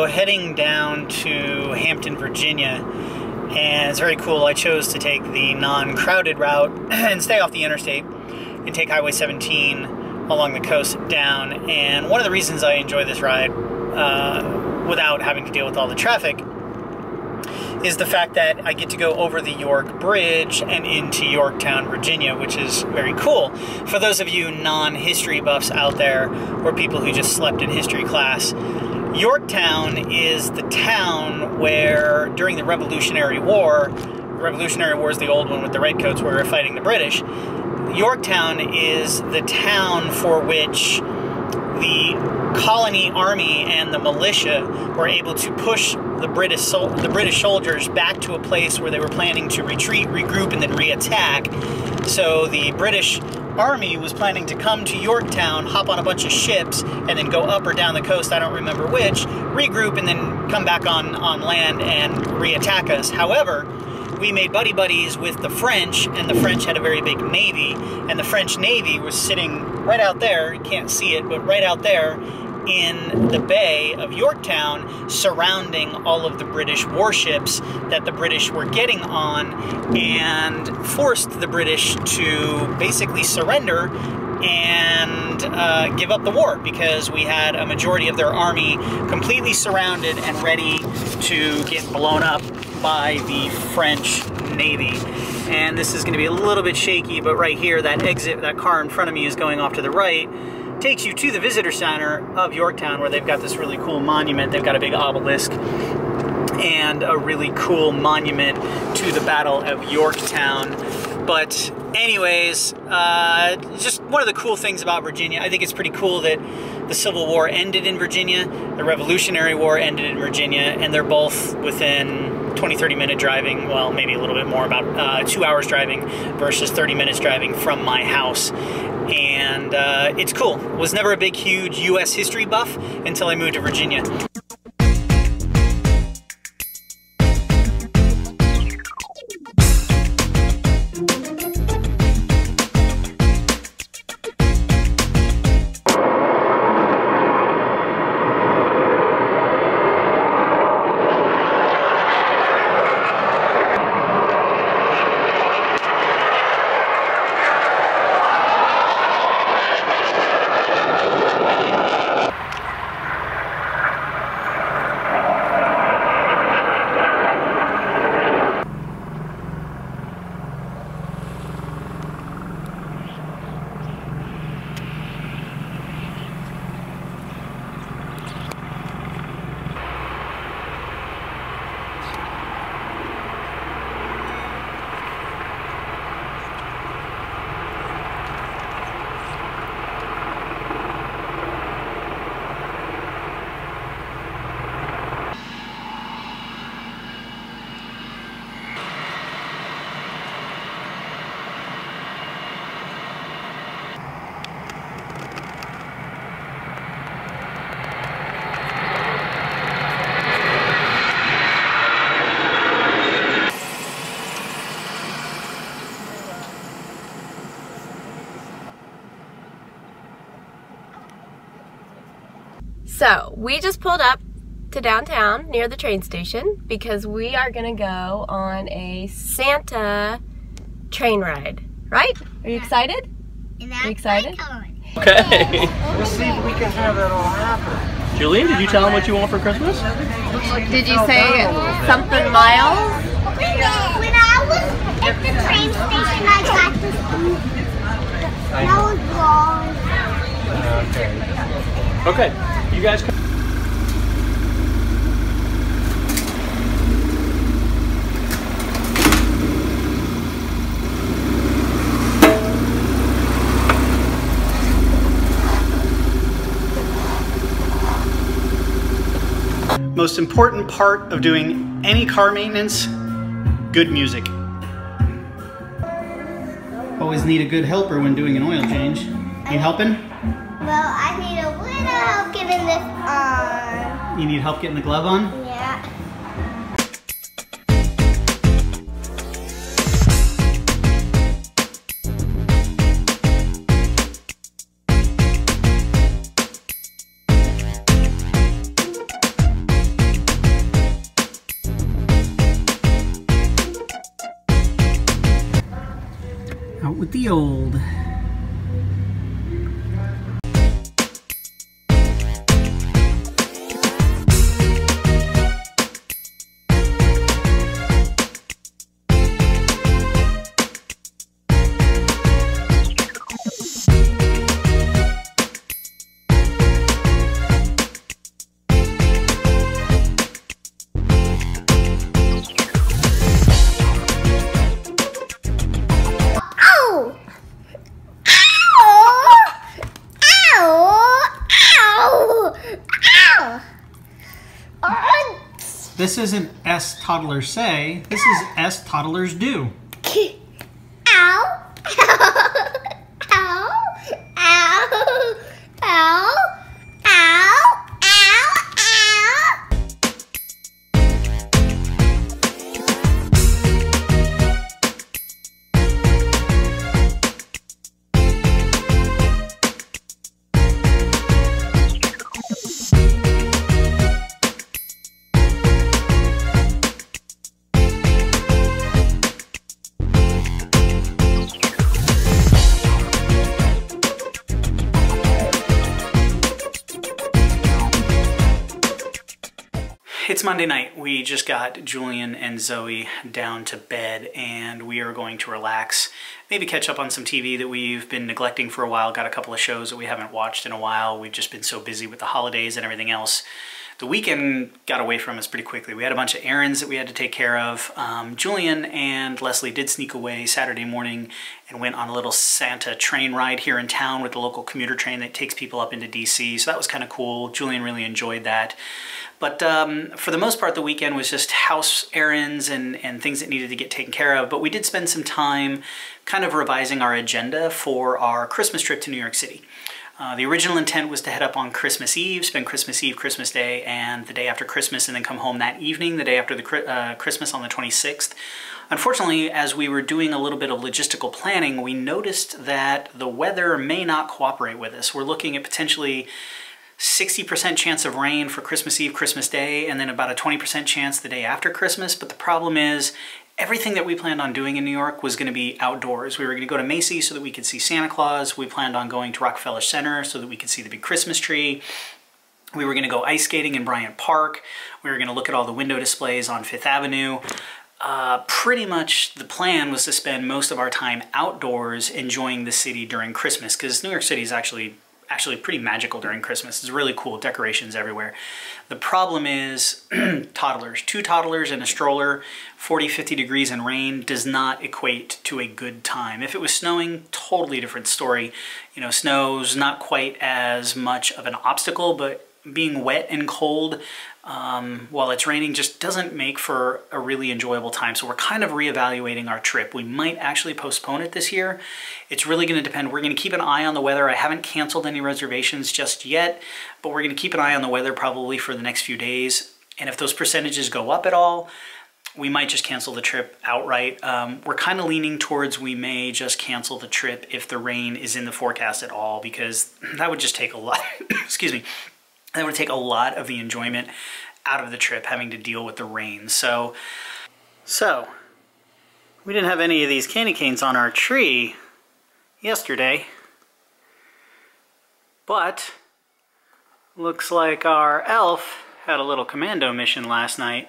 heading down to Hampton, Virginia, and it's very cool. I chose to take the non-crowded route and stay off the interstate and take Highway 17 along the coast down. And one of the reasons I enjoy this ride without having to deal with all the traffic is the fact that I get to go over the York Bridge and into Yorktown, Virginia, which is very cool. For those of you non-history buffs out there, or people who just slept in history class, Yorktown is the town where, during the Revolutionary War is the old one with the redcoats where we were fighting the British, Yorktown is the town for which the colony army and the militia were able to push the British soldiers back to a place where they were planning to retreat, regroup, and then re-attack. So the British army was planning to come to Yorktown, hop on a bunch of ships, and then go up or down the coast, I don't remember which, regroup, and then come back on land and re-attack us. However, we made buddy-buddies with the French, and the French had a very big navy, and the French navy was sitting right out there, you can't see it, but right out there in the bay of Yorktown, surrounding all of the British warships that the British were getting on, and forced the British to basically surrender and give up the war, because we had a majority of their army completely surrounded and ready to get blown up by the French Navy. And this is going to be a little bit shaky, but right here, that exit, that car in front of me is going off to the right, takes you to the visitor center of Yorktown, where they've got this really cool monument. They've got a big obelisk and a really cool monument to the Battle of Yorktown. But anyways, just one of the cool things about Virginia, I think it's pretty cool that the Civil War ended in Virginia, the Revolutionary War ended in Virginia, and they're both within 20-30 minute driving, well, maybe a little bit more, about 2 hours driving versus 30 minutes driving from my house. And it's cool. Was never a big, huge U.S. history buff until I moved to Virginia. So we just pulled up to downtown near the train station because we are gonna go on a Santa train ride, right? Are you excited? Are you excited? Okay. Let's see if we can have that all happen. Julian, did you tell him what you want for Christmas? Did you say something miles? When I was at the train station, I got this food. That was long. Okay. Okay. You guys come. Most important part of doing any car maintenance, good music. Always need a good helper when doing an oil change. Need helping? Well, I need a little help getting this on. You need help getting the glove on? Yeah. Out with the old. This isn't S toddlers say, this is S toddlers do. Ow! Ow! Ow! Ow! Ow! Ow! Ow! It's Monday night. We just got Julian and Zoe down to bed and we are going to relax. Maybe catch up on some TV that we've been neglecting for a while. Got a couple of shows that we haven't watched in a while. We've just been so busy with the holidays and everything else. The weekend got away from us pretty quickly. We had a bunch of errands that we had to take care of. Julian and Leslie did sneak away Saturday morning and went on a little Santa train ride here in town with the local commuter train that takes people up into DC. So that was kind of cool. Julian really enjoyed that. But for the most part, the weekend was just house errands and things that needed to get taken care of. But we did spend some time kind of revising our agenda for our Christmas trip to New York City. The original intent was to head up on Christmas Eve, spend Christmas Eve, Christmas Day, and the day after Christmas, and then come home that evening, the day after the Christmas on the 26th. Unfortunately, as we were doing a little bit of logistical planning, we noticed that the weather may not cooperate with us. We're looking at potentially 60% chance of rain for Christmas Eve, Christmas Day, and then about a 20% chance the day after Christmas. But the problem is, everything that we planned on doing in New York was going to be outdoors. We were going to go to Macy's so that we could see Santa Claus. We planned on going to Rockefeller Center so that we could see the big Christmas tree. We were going to go ice skating in Bryant Park. We were going to look at all the window displays on Fifth Avenue. Pretty much the plan was to spend most of our time outdoors enjoying the city during Christmas, because New York City is actually pretty magical during Christmas. It's really cool, decorations everywhere. The problem is toddlers. 2 toddlers in a stroller, 40, 50 degrees and rain does not equate to a good time. If it was snowing, totally different story. You know, snow's not quite as much of an obstacle, but being wet and cold while it's raining just doesn't make for a really enjoyable time. So we're kind of reevaluating our trip. We might actually postpone it this year. It's really going to depend. We're going to keep an eye on the weather. I haven't canceled any reservations just yet, but we're going to keep an eye on the weather probably for the next few days. And if those percentages go up at all, we might just cancel the trip outright. We're kind of leaning towards we may just cancel the trip if the rain is in the forecast at all, because that would just take a lot, excuse me, that would take a lot of the enjoyment out of the trip, having to deal with the rain. So we didn't have any of these candy canes on our tree yesterday, but looks like our elf had a little commando mission last night